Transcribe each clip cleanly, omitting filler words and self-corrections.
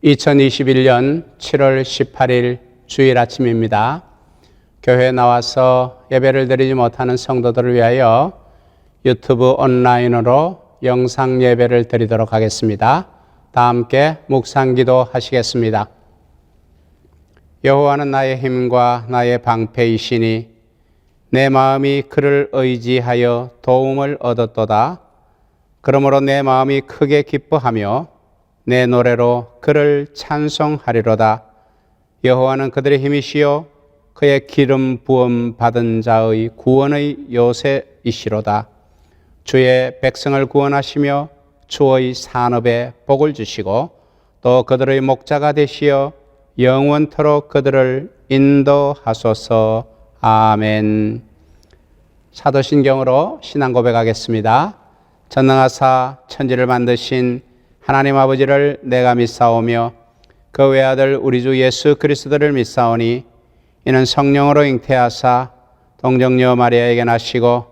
2021년 7월 18일 주일 아침입니다. 교회에 나와서 예배를 드리지 못하는 성도들을 위하여 유튜브 온라인으로 영상 예배를 드리도록 하겠습니다. 다 함께 묵상기도 하시겠습니다. 여호와는 나의 힘과 나의 방패이시니 내 마음이 그를 의지하여 도움을 얻었도다. 그러므로 내 마음이 크게 기뻐하며 내 노래로 그를 찬송하리로다. 여호와는 그들의 힘이시요 그의 기름 부음 받은 자의 구원의 요새이시로다. 주의 백성을 구원하시며 주의 산업에 복을 주시고 또 그들의 목자가 되시어 영원토록 그들을 인도하소서. 아멘. 사도신경으로 신앙 고백하겠습니다. 전능하사 천지를 만드신 하나님 아버지를 내가 믿사오며 그 외아들 우리 주 예수 그리스도를 믿사오니 이는 성령으로 잉태하사 동정녀 마리아에게 나시고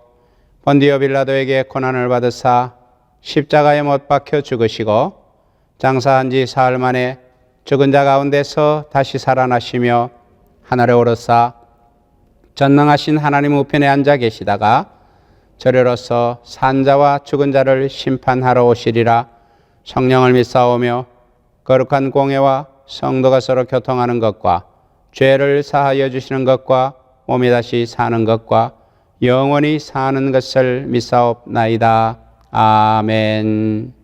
본디오 빌라도에게 고난을 받으사 십자가에 못 박혀 죽으시고 장사한 지 사흘 만에 죽은 자 가운데서 다시 살아나시며 하늘에 오르사 전능하신 하나님 우편에 앉아 계시다가 저리로서 산자와 죽은 자를 심판하러 오시리라. 성령을 믿사오며 거룩한 공회와 성도가 서로 교통하는 것과 죄를 사하여 주시는 것과 몸이 다시 사는 것과 영원히 사는 것을 믿사옵나이다. 아멘.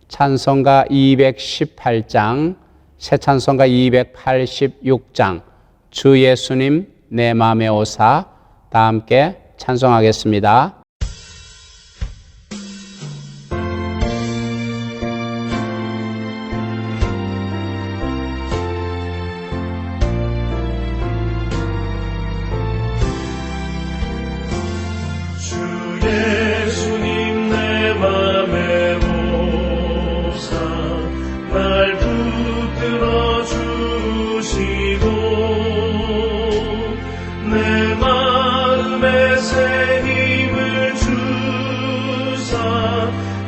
찬송가 218장, 새 찬송가 286장, 주 예수님 내 맘에 오사, 다 함께 찬송하겠습니다. 예수님 내 맘에 오사 날 붙들어 주시고 내 마음에 새 힘을 주사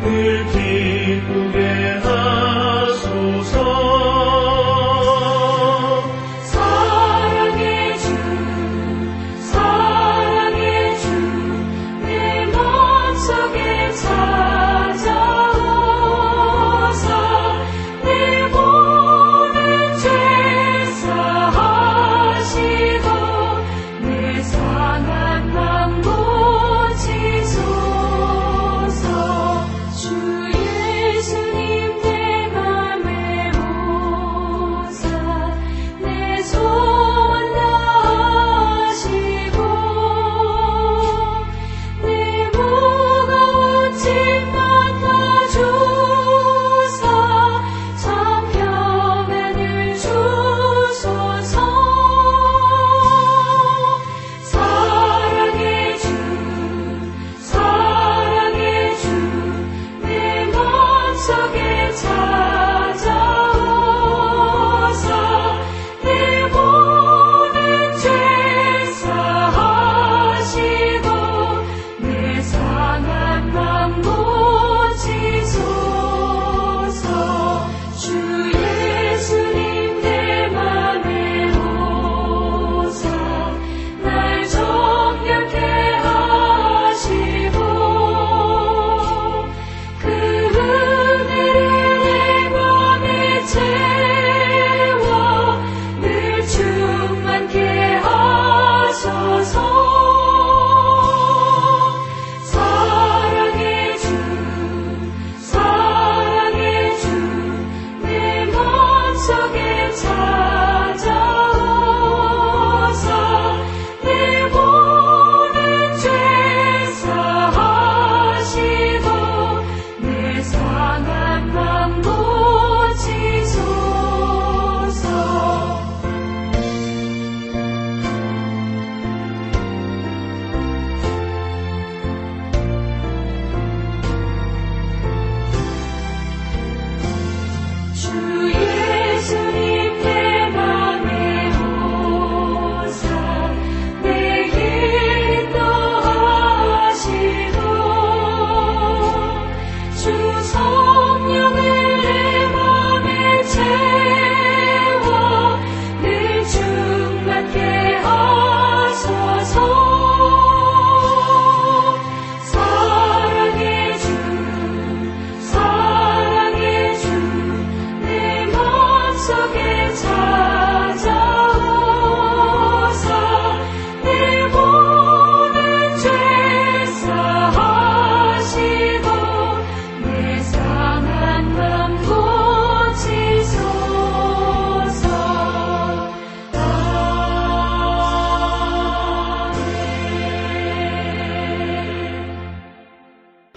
늘 기쁘게 하소서. 내 상한 맘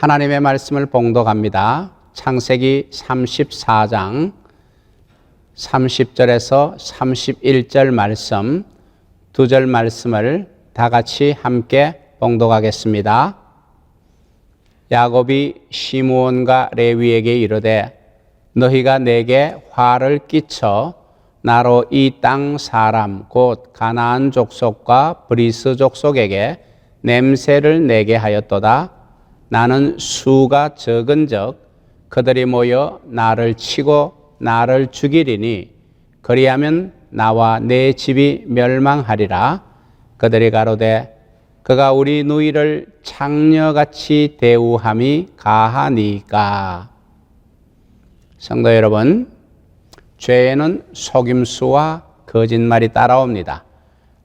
하나님의 말씀을 봉독합니다. 창세기 34장 30절에서 31절 말씀, 두 절 말씀을 다 같이 함께 봉독하겠습니다. 야곱이 시므온과 레위에게 이르되 너희가 내게 화를 끼쳐 나로 이 땅 사람 곧 가나안 족속과 브리스 족속에게 냄새를 내게 하였도다. 나는 수가 적은즉 그들이 모여 나를 치고 나를 죽이리니 그리하면 나와 내 집이 멸망하리라. 그들이 가로되 그가 우리 누이를 창녀같이 대우함이 가하니까. 성도 여러분, 죄에는 속임수와 거짓말이 따라옵니다.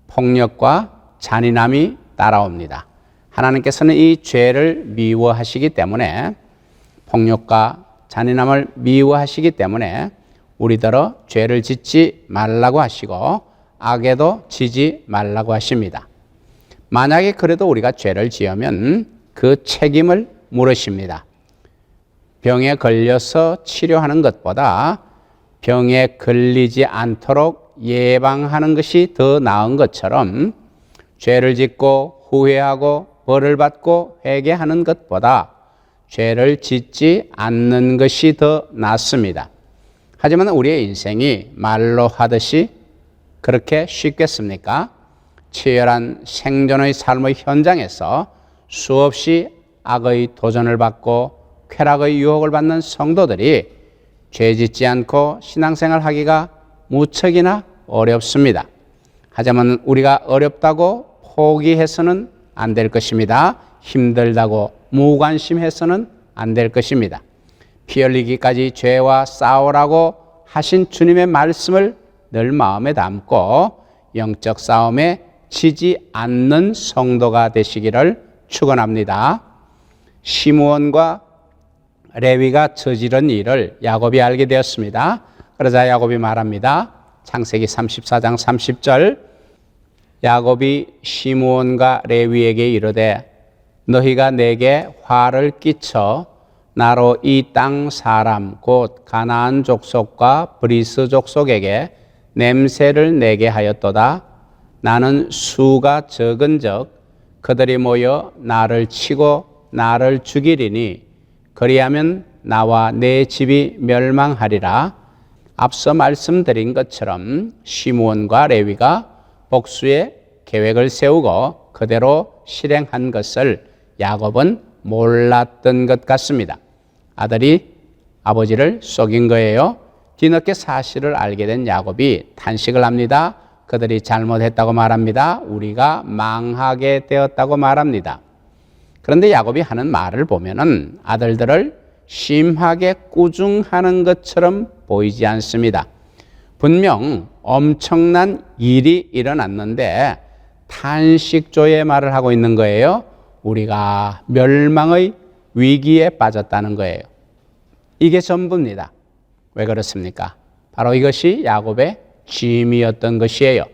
폭력과 잔인함이 따라옵니다. 하나님께서는 이 죄를 미워하시기 때문에, 폭력과 잔인함을 미워하시기 때문에 우리더러 죄를 짓지 말라고 하시고 악에도 지지 말라고 하십니다. 만약에 그래도 우리가 죄를 지으면 그 책임을 물으십니다. 병에 걸려서 치료하는 것보다 병에 걸리지 않도록 예방하는 것이 더 나은 것처럼 죄를 짓고 후회하고 벌을 받고 회개하는 것보다 죄를 짓지 않는 것이 더 낫습니다. 하지만 우리의 인생이 말로 하듯이 그렇게 쉽겠습니까? 치열한 생존의 삶의 현장에서 수없이 악의 도전을 받고 쾌락의 유혹을 받는 성도들이 죄 짓지 않고 신앙생활 하기가 무척이나 어렵습니다. 하지만 우리가 어렵다고 포기해서는 안 될 것입니다. 힘들다고 무관심해서는 안 될 것입니다. 피 흘리기까지 죄와 싸우라고 하신 주님의 말씀을 늘 마음에 담고 영적 싸움에 지지 않는 성도가 되시기를 축원합니다. 시므온과 레위가 저지른 일을 야곱이 알게 되었습니다. 그러자 야곱이 말합니다. 창세기 34장 30절, 야곱이 시므온과 레위에게 이르되 너희가 내게 화를 끼쳐 나로 이 땅 사람 곧 가나안 족속과 브리스 족속에게 냄새를 내게 하였도다. 나는 수가 적은즉 그들이 모여 나를 치고 나를 죽이리니 그리하면 나와 내 집이 멸망하리라. 앞서 말씀드린 것처럼 시므온과 레위가 복수의 계획을 세우고 그대로 실행한 것을 야곱은 몰랐던 것 같습니다. 아들이 아버지를 속인 거예요. 뒤늦게 사실을 알게 된 야곱이 탄식을 합니다. 그들이 잘못했다고 말합니다. 우리가 망하게 되었다고 말합니다. 그런데 야곱이 하는 말을 보면은 아들들을 심하게 꾸중하는 것처럼 보이지 않습니다. 분명 엄청난 일이 일어났는데 탄식조의 말을 하고 있는 거예요. 우리가 멸망의 위기에 빠졌다는 거예요. 이게 전부입니다. 왜 그렇습니까? 바로 이것이 야곱의 짐이었던 것이에요.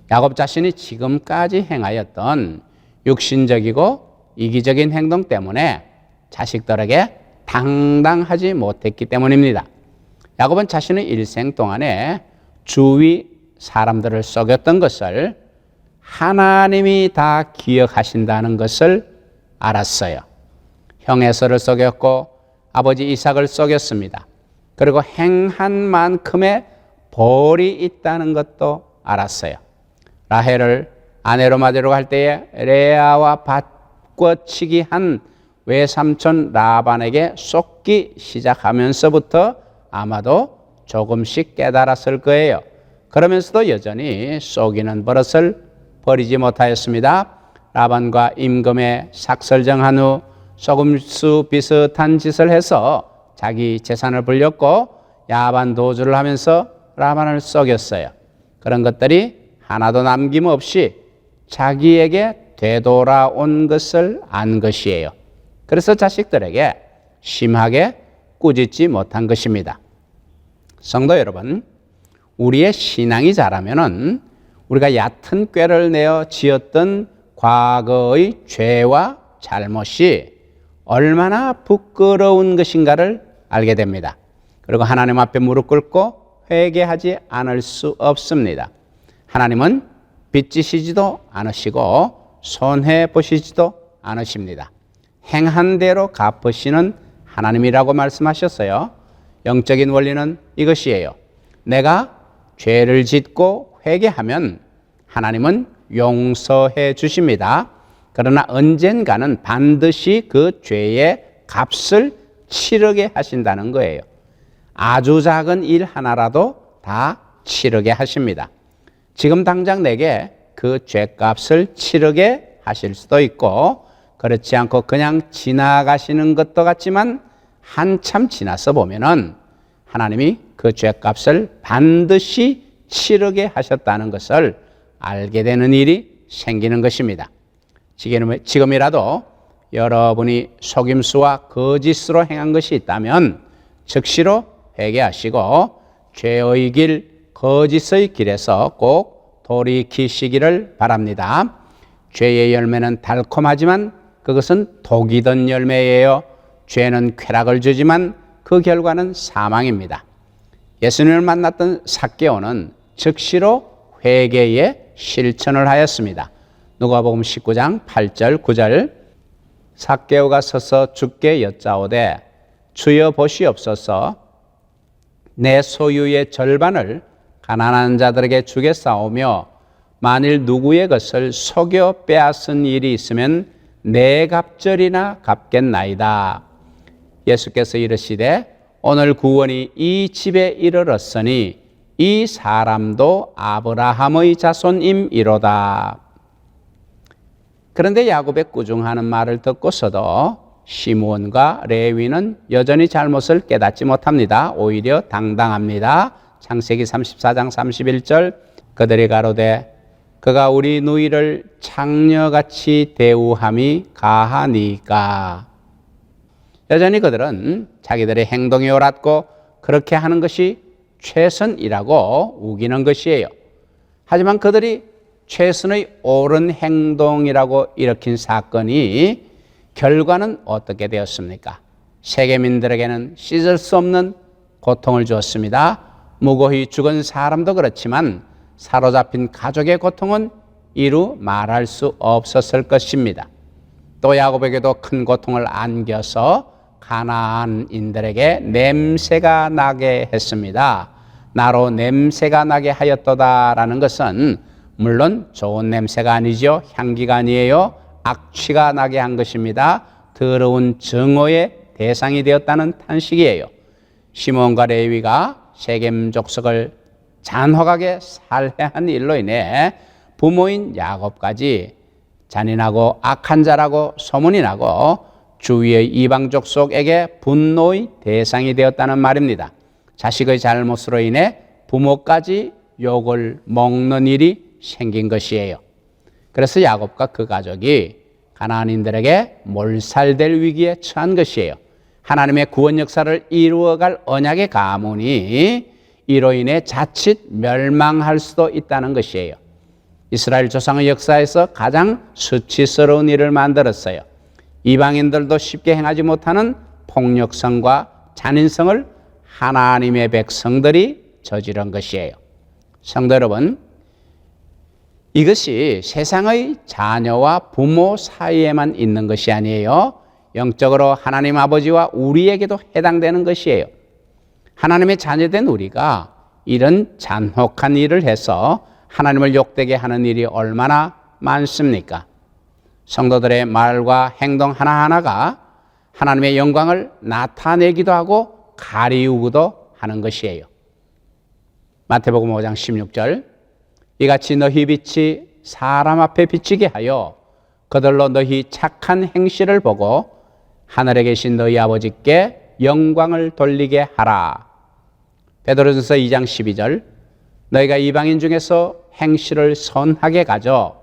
야곱 자신이 지금까지 행하였던 육신적이고 이기적인 행동 때문에 자식들에게 당당하지 못했기 때문입니다. 야곱은 자신의 일생 동안에 주위 사람들을 속였던 것을 하나님이 다 기억하신다는 것을 알았어요. 형 에서를 속였고 아버지 이삭을 속였습니다. 그리고 행한 만큼의 벌이 있다는 것도 알았어요. 라헬을 아내로 맞으려고 할 때에 레아와 바꿔치기 한 외삼촌 라반에게 쏟기 시작하면서부터 아마도 조금씩 깨달았을 거예요. 그러면서도 여전히 속이는 버릇을 버리지 못하였습니다. 라반과 임금의 삭설정한 후 속임수 비슷한 짓을 해서 자기 재산을 불렸고 야반 도주를 하면서 라반을 속였어요. 그런 것들이 하나도 남김없이 자기에게 되돌아온 것을 안 것이에요. 그래서 자식들에게 심하게 꾸짖지 못한 것입니다. 성도 여러분, 우리의 신앙이 자라면은 우리가 얕은 꾀를 내어 지었던 과거의 죄와 잘못이 얼마나 부끄러운 것인가를 알게 됩니다. 그리고 하나님 앞에 무릎 꿇고 회개하지 않을 수 없습니다. 하나님은 빚지시지도 않으시고 손해 보시지도 않으십니다. 행한 대로 갚으시는 하나님이라고 말씀하셨어요. 영적인 원리는 이것이에요. 내가 죄를 짓고 회개하면 하나님은 용서해 주십니다. 그러나 언젠가는 반드시 그 죄의 값을 치르게 하신다는 거예요. 아주 작은 일 하나라도 다 치르게 하십니다. 지금 당장 내게 그 죄값을 치르게 하실 수도 있고, 그렇지 않고 그냥 지나가시는 것도 같지만 한참 지나서 보면은 하나님이 그 죄값을 반드시 치르게 하셨다는 것을 알게 되는 일이 생기는 것입니다. 지금이라도 여러분이 속임수와 거짓으로 행한 것이 있다면 즉시로 회개하시고 죄의 길, 거짓의 길에서 꼭 돌이키시기를 바랍니다. 죄의 열매는 달콤하지만 그것은 독이 든 열매예요. 죄는 쾌락을 주지만 그 결과는 사망입니다. 예수님을 만났던 삭개오는 즉시로 회개의 실천을 하였습니다. 누가복음 19장 8절 9절 삭개오가 서서 주께 여짜오되 주여 보시옵소서 내 소유의 절반을 가난한 자들에게 주겠사오며 만일 누구의 것을 속여 빼앗은 일이 있으면 네 갑절이나 갚겠나이다. 예수께서 이르시되 오늘 구원이 이 집에 이르렀으니 이 사람도 아브라함의 자손임이로다. 그런데 야곱의 꾸중하는 말을 듣고서도 시므온과 레위는 여전히 잘못을 깨닫지 못합니다. 오히려 당당합니다. 창세기 34장 31절 그들이 가로되 그가 우리 누이를 창녀같이 대우함이 가하니까. 여전히 그들은 자기들의 행동이 옳았고 그렇게 하는 것이 최선이라고 우기는 것이에요. 하지만 그들이 최선의 옳은 행동이라고 일으킨 사건이 결과는 어떻게 되었습니까? 세계민들에게는 씻을 수 없는 고통을 주었습니다. 무고히 죽은 사람도 그렇지만 사로잡힌 가족의 고통은 이루 말할 수 없었을 것입니다. 또 야곱에게도 큰 고통을 안겨서 가나안인들에게 냄새가 나게 했습니다. 나로 냄새가 나게 하였도다라는 것은 물론 좋은 냄새가 아니죠. 향기가 아니에요. 악취가 나게 한 것입니다. 더러운 증오의 대상이 되었다는 탄식이에요. 시몬과 레위가 세겜 족속을 잔혹하게 살해한 일로 인해 부모인 야곱까지 잔인하고 악한 자라고 소문이 나고 주위의 이방 족속에게 분노의 대상이 되었다는 말입니다. 자식의 잘못으로 인해 부모까지 욕을 먹는 일이 생긴 것이에요. 그래서 야곱과 그 가족이 가나안인들에게 몰살될 위기에 처한 것이에요. 하나님의 구원 역사를 이루어갈 언약의 가문이 이로 인해 자칫 멸망할 수도 있다는 것이에요. 이스라엘 조상의 역사에서 가장 수치스러운 일을 만들었어요. 이방인들도 쉽게 행하지 못하는 폭력성과 잔인성을 하나님의 백성들이 저지른 것이에요. 성도 여러분, 이것이 세상의 자녀와 부모 사이에만 있는 것이 아니에요. 영적으로 하나님 아버지와 우리에게도 해당되는 것이에요. 하나님의 자녀된 우리가 이런 잔혹한 일을 해서 하나님을 욕되게 하는 일이 얼마나 많습니까? 성도들의 말과 행동 하나하나가 하나님의 영광을 나타내기도 하고 가리우기도 하는 것이에요. 마태복음 5장 16절 이같이 너희 빛이 사람 앞에 비치게 하여 그들로 너희 착한 행실을 보고 하늘에 계신 너희 아버지께 영광을 돌리게 하라. 베드로전서 2장 12절 너희가 이방인 중에서 행실을 선하게 가져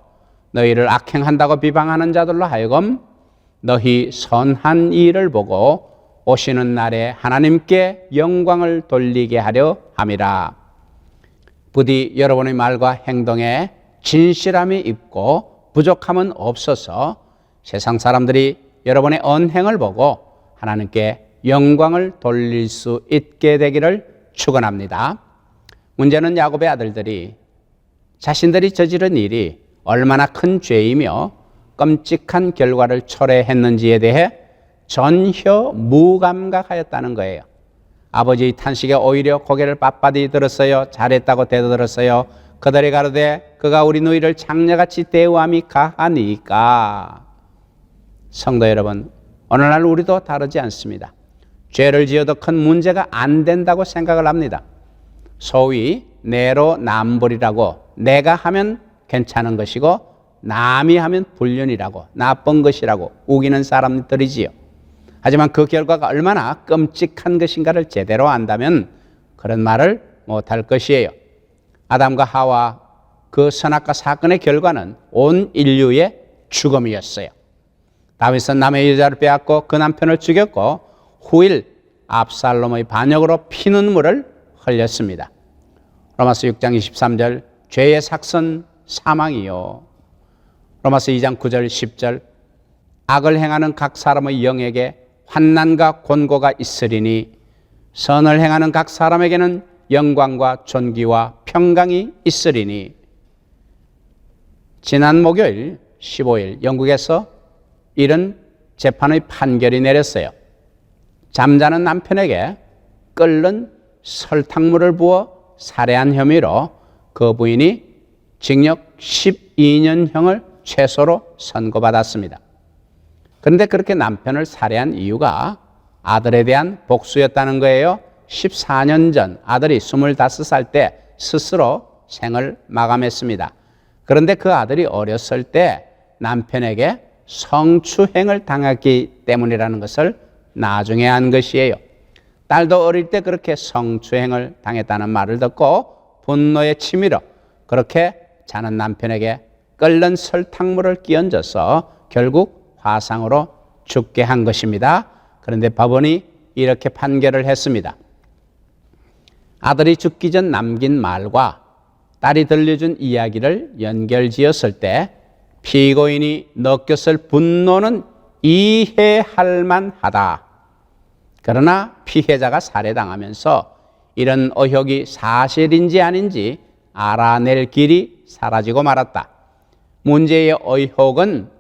너희를 악행한다고 비방하는 자들로 하여금 너희 선한 일을 보고 오시는 날에 하나님께 영광을 돌리게 하려 함이라. 부디 여러분의 말과 행동에 진실함이 있고 부족함은 없어서 세상 사람들이 여러분의 언행을 보고 하나님께 영광을 돌릴 수 있게 되기를 축원합니다. 문제는 야곱의 아들들이 자신들이 저지른 일이 얼마나 큰 죄이며 끔찍한 결과를 초래했는지에 대해 전혀 무감각하였다는 거예요. 아버지의 탄식에 오히려 고개를 빳빳이 들었어요. 잘했다고 대들었어요. 그들이 가로되 그가 우리 누이를 장녀같이 대우함이 가하니까. 성도 여러분, 오늘날 우리도 다르지 않습니다. 죄를 지어도 큰 문제가 안 된다고 생각을 합니다. 소위 내로남불이라고, 내가 하면 괜찮은 것이고 남이 하면 불륜이라고, 나쁜 것이라고 우기는 사람들이지요. 하지만 그 결과가 얼마나 끔찍한 것인가를 제대로 안다면 그런 말을 못할 것이에요. 아담과 하와 그 선악과 사건의 결과는 온 인류의 죽음이었어요. 다윗은 남의 여자를 빼앗고 그 남편을 죽였고 후일 압살롬의 반역으로 피눈물을 흘렸습니다. 로마서 6장 23절 죄의 삭선 사망이요. 로마서 2장 9절 10절 악을 행하는 각 사람의 영에게 환난과 곤고가 있으리니 선을 행하는 각 사람에게는 영광과 존귀와 평강이 있으리니. 지난 목요일 15일 영국에서 이런 재판의 판결이 내렸어요. 잠자는 남편에게 끓는 설탕물을 부어 살해한 혐의로 그 부인이 징역 12년형을 최소로 선고받았습니다. 그런데 그렇게 남편을 살해한 이유가 아들에 대한 복수였다는 거예요. 14년 전 아들이 25살 때 스스로 생을 마감했습니다. 그런데 그 아들이 어렸을 때 남편에게 성추행을 당했기 때문이라는 것을 나중에 안 것이에요. 딸도 어릴 때 그렇게 성추행을 당했다는 말을 듣고 분노의 치밀어 그렇게 자는 남편에게 끓는 설탕물을 끼얹어서 결국 화상으로 죽게 한 것입니다. 그런데 법원이 이렇게 판결을 했습니다. 아들이 죽기 전 남긴 말과 딸이 들려준 이야기를 연결지었을 때 피고인이 느꼈을 분노는 이해할 만하다. 그러나 피해자가 살해당하면서 이런 의혹이 사실인지 아닌지 알아낼 길이 사라지고 말았다. 문제의 의혹은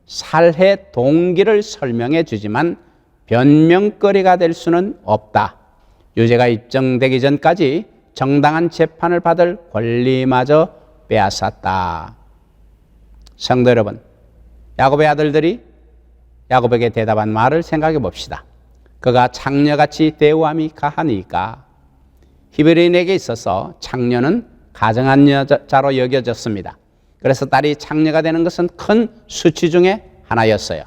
살해 동기를 설명해 주지만 변명거리가 될 수는 없다. 유죄가 입증되기 전까지 정당한 재판을 받을 권리마저 빼앗았다. 성도 여러분, 야곱의 아들들이 야곱에게 대답한 말을 생각해 봅시다. 그가 창녀같이 대우함이 가하니까. 히브리인에게 있어서 창녀는 가정한 여자로 여겨졌습니다. 그래서 딸이 창녀가 되는 것은 큰 수치 중에 하나였어요.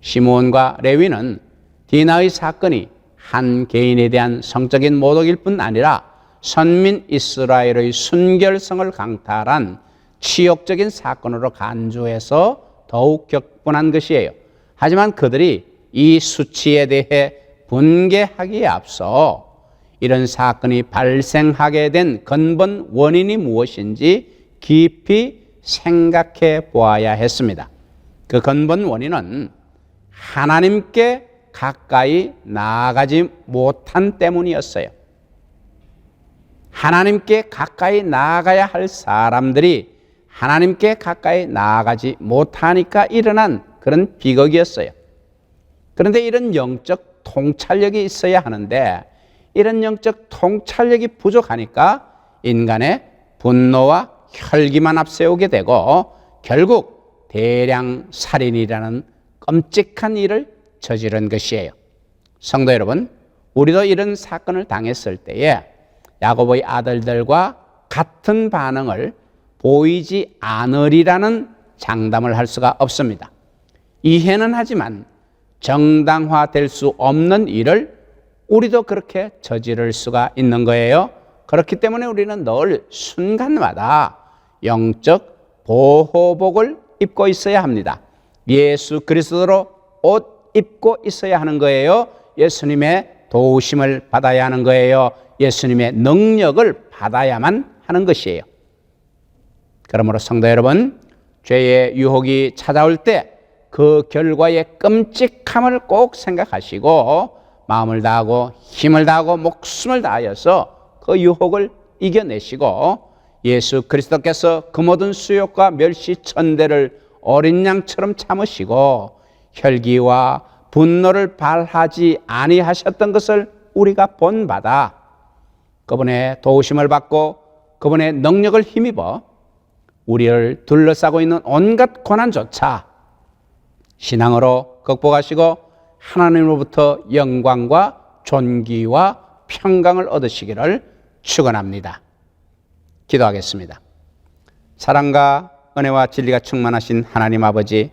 시므온과 레위는 디나의 사건이 한 개인에 대한 성적인 모독일 뿐 아니라 선민 이스라엘의 순결성을 강탈한 치욕적인 사건으로 간주해서 더욱 격분한 것이에요. 하지만 그들이 이 수치에 대해 분개하기에 앞서 이런 사건이 발생하게 된 근본 원인이 무엇인지 깊이 생각해 보아야 했습니다. 그 근본 원인은 하나님께 가까이 나아가지 못한 때문이었어요. 하나님께 가까이 나아가야 할 사람들이 하나님께 가까이 나아가지 못하니까 일어난 그런 비극이었어요. 그런데 이런 영적 통찰력이 있어야 하는데 이런 영적 통찰력이 부족하니까 인간의 분노와 혈기만 앞세우게 되고 결국 대량 살인이라는 끔찍한 일을 저지른 것이에요. 성도 여러분, 우리도 이런 사건을 당했을 때에 야곱의 아들들과 같은 반응을 보이지 않으리라는 장담을 할 수가 없습니다. 이해는 하지만 정당화될 수 없는 일을 우리도 그렇게 저지를 수가 있는 거예요. 그렇기 때문에 우리는 늘 순간마다 영적 보호복을 입고 있어야 합니다. 예수 그리스도로 옷 입고 있어야 하는 거예요. 예수님의 도우심을 받아야 하는 거예요. 예수님의 능력을 받아야만 하는 것이에요. 그러므로 성도 여러분, 죄의 유혹이 찾아올 때 그 결과의 끔찍함을 꼭 생각하시고 마음을 다하고 힘을 다하고 목숨을 다하여서 그 유혹을 이겨내시고 예수 그리스도께서 그 모든 수욕과 멸시천대를 어린 양처럼 참으시고 혈기와 분노를 발하지 아니하셨던 것을 우리가 본받아 그분의 도우심을 받고 그분의 능력을 힘입어 우리를 둘러싸고 있는 온갖 고난조차 신앙으로 극복하시고 하나님으로부터 영광과 존귀와 평강을 얻으시기를 축원합니다. 기도하겠습니다. 사랑과 은혜와 진리가 충만하신 하나님 아버지,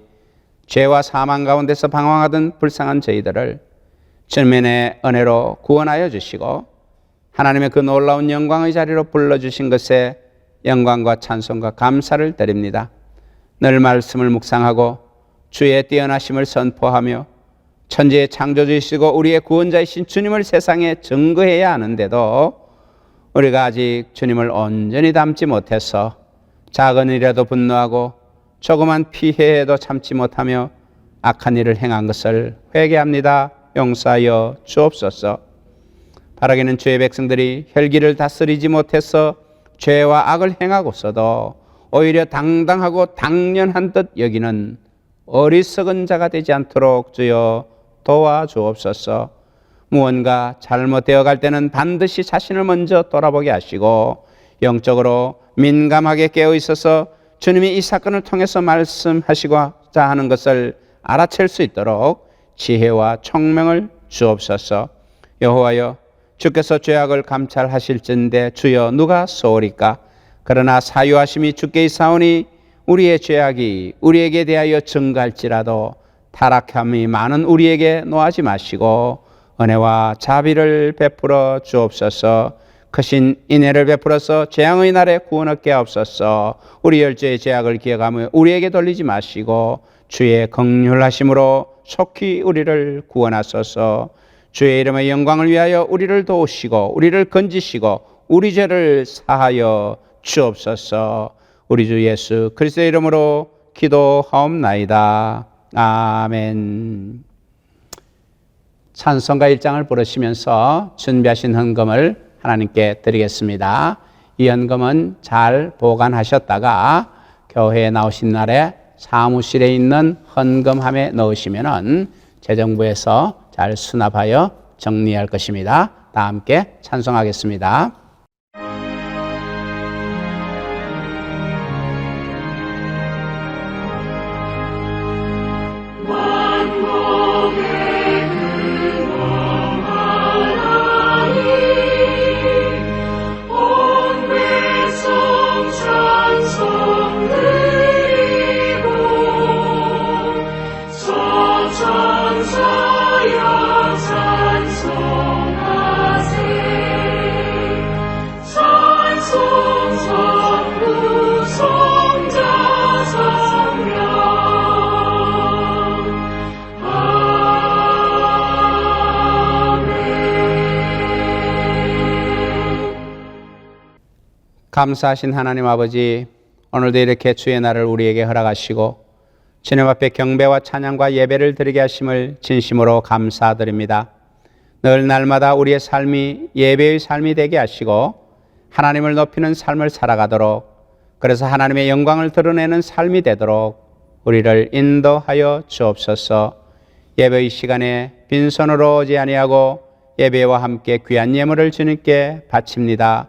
죄와 사망 가운데서 방황하던 불쌍한 저희들을 주님의 은혜로 구원하여 주시고 하나님의 그 놀라운 영광의 자리로 불러주신 것에 영광과 찬송과 감사를 드립니다. 늘 말씀을 묵상하고 주의 뛰어나심을 선포하며 천지의 창조주이시고 우리의 구원자이신 주님을 세상에 증거해야 하는데도 우리가 아직 주님을 온전히 닮지 못해서 작은 일이라도 분노하고 조그만 피해에도 참지 못하며 악한 일을 행한 것을 회개합니다. 용서하여 주옵소서. 바라기는 주의 백성들이 혈기를 다스리지 못해서 죄와 악을 행하고서도 오히려 당당하고 당연한 듯 여기는 어리석은 자가 되지 않도록 주여 도와주옵소서. 무언가 잘못되어 갈 때는 반드시 자신을 먼저 돌아보게 하시고 영적으로 민감하게 깨어 있어서 주님이 이 사건을 통해서 말씀하시고자 하는 것을 알아챌 수 있도록 지혜와 총명을 주옵소서. 여호와여, 주께서 죄악을 감찰하실진대 주여 누가 소오리까? 그러나 사유하심이 주께 있사오니 우리의 죄악이 우리에게 대하여 증가할지라도 타락함이 많은 우리에게 노하지 마시고 은혜와 자비를 베풀어 주옵소서. 크신 인애를 베풀어서 재앙의 날에 구원 얻게 하옵소서. 우리 열조의 죄악을 기억하며 우리에게 돌리지 마시고 주의 긍휼하심으로 속히 우리를 구원하소서. 주의 이름의 영광을 위하여 우리를 도우시고 우리를 건지시고 우리 죄를 사하여 주옵소서. 우리 주 예수 그리스도의 이름으로 기도하옵나이다. 아멘. 찬송가 1장을 부르시면서 준비하신 헌금을 하나님께 드리겠습니다. 이 헌금은 잘 보관하셨다가 교회에 나오신 날에 사무실에 있는 헌금함에 넣으시면은 재정부에서 잘 수납하여 정리할 것입니다. 다 함께 찬송하겠습니다. 감사하신 하나님 아버지, 오늘도 이렇게 주의 날을 우리에게 허락하시고 주님 앞에 경배와 찬양과 예배를 드리게 하심을 진심으로 감사드립니다. 늘 날마다 우리의 삶이 예배의 삶이 되게 하시고 하나님을 높이는 삶을 살아가도록, 그래서 하나님의 영광을 드러내는 삶이 되도록 우리를 인도하여 주옵소서. 예배의 시간에 빈손으로 오지 아니하고 예배와 함께 귀한 예물을 주님께 바칩니다.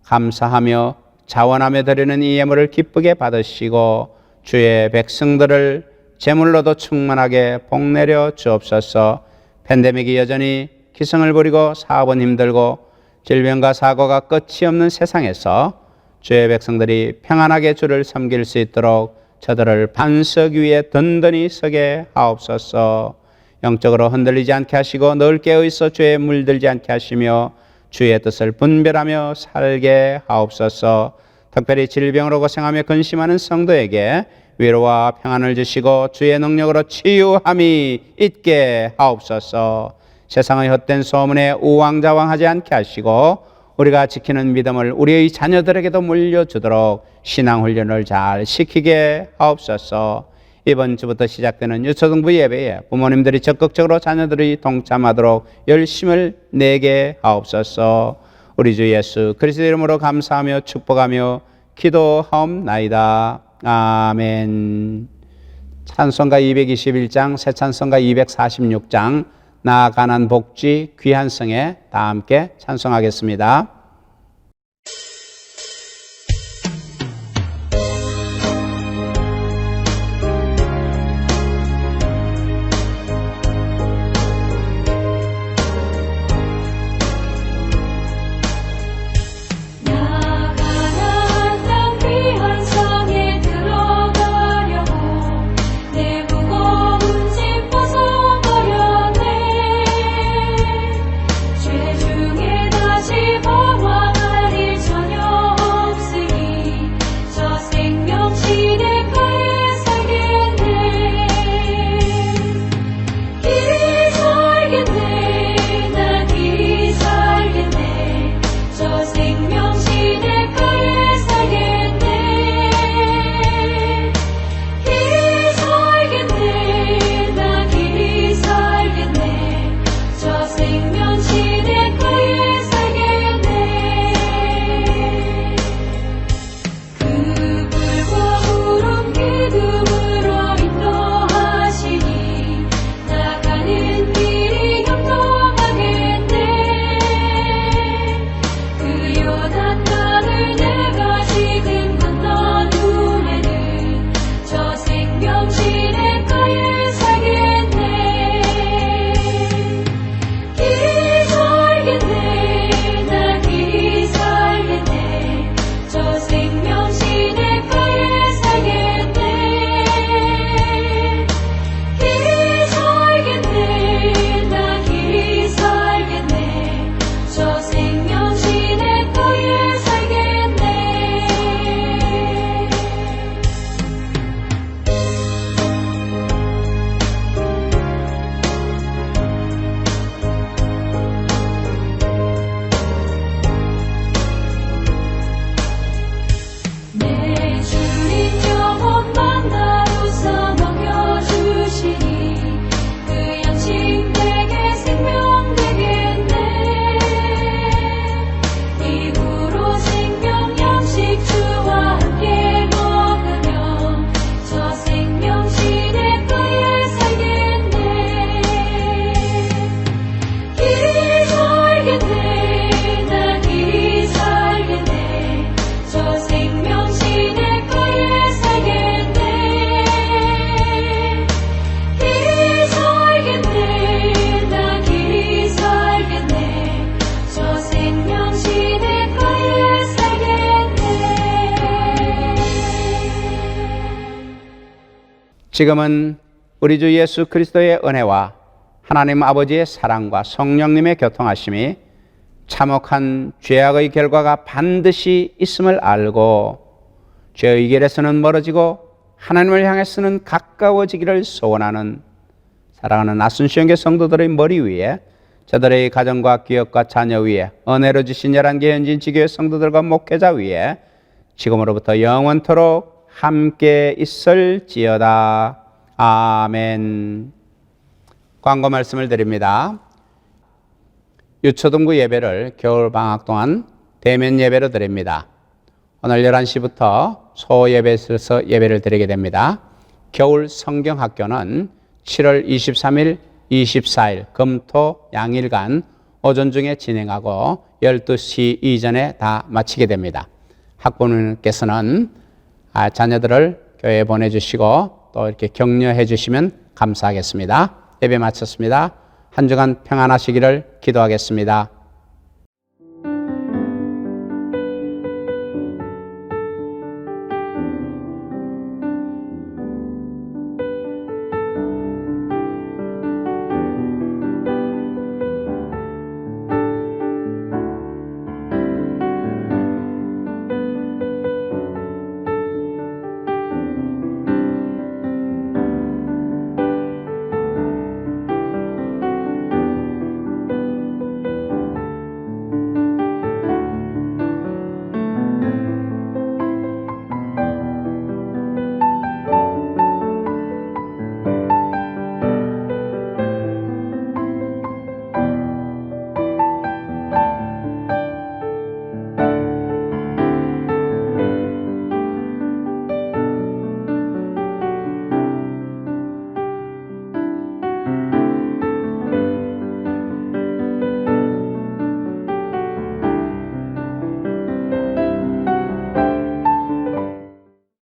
감사하며 자원하며 드리는 이 예물을 기쁘게 받으시고 주의 백성들을 제물로도 충만하게 복내려 주옵소서. 팬데믹이 여전히 기승을 부리고 사업은 힘들고 질병과 사고가 끝이 없는 세상에서 주의 백성들이 평안하게 주를 섬길 수 있도록 저들을 반석 위에 든든히 서게 하옵소서. 영적으로 흔들리지 않게 하시고 늘 깨어있어 죄에 물들지 않게 하시며 주의 뜻을 분별하며 살게 하옵소서. 특별히 질병으로 고생하며 근심하는 성도에게 위로와 평안을 주시고 주의 능력으로 치유함이 있게 하옵소서. 세상의 헛된 소문에 우왕좌왕하지 않게 하시고 우리가 지키는 믿음을 우리의 자녀들에게도 물려주도록 신앙훈련을 잘 시키게 하옵소서. 이번 주부터 시작되는 유초등부 예배에 부모님들이 적극적으로 자녀들이 동참하도록 열심을 내게 하옵소서. 우리 주 예수 그리스도 이름으로 감사하며 축복하며 기도하옵나이다. 아멘. 찬송가 221장, 새 찬송가 246장, 나아가는 복지 귀한 성에 다 함께 찬송하겠습니다. 지금은 우리 주 예수 그리스도의 은혜와 하나님 아버지의 사랑과 성령님의 교통하심이 참혹한 죄악의 결과가 반드시 있음을 알고 죄의 길에서는 멀어지고 하나님을 향해서는 가까워지기를 소원하는 사랑하는 아순시형교 성도들의 머리 위에, 저들의 가정과 기업과 자녀 위에, 은혜로 주신 11개 현진 지교회 성도들과 목회자 위에 지금으로부터 영원토록 함께 있을지어다. 아멘. 광고 말씀을 드립니다. 유초등부 예배를 겨울방학 동안 대면 예배로 드립니다. 오늘 11시부터 소예배실에서 예배를 드리게 됩니다. 겨울 성경학교는 7월 23일, 24일 금토 양일간 오전 중에 진행하고 12시 이전에 다 마치게 됩니다. 학부모님께서는 자녀들을 교회에 보내주시고 또 이렇게 격려해 주시면 감사하겠습니다. 예배 마쳤습니다. 한 주간 평안하시기를 기도하겠습니다.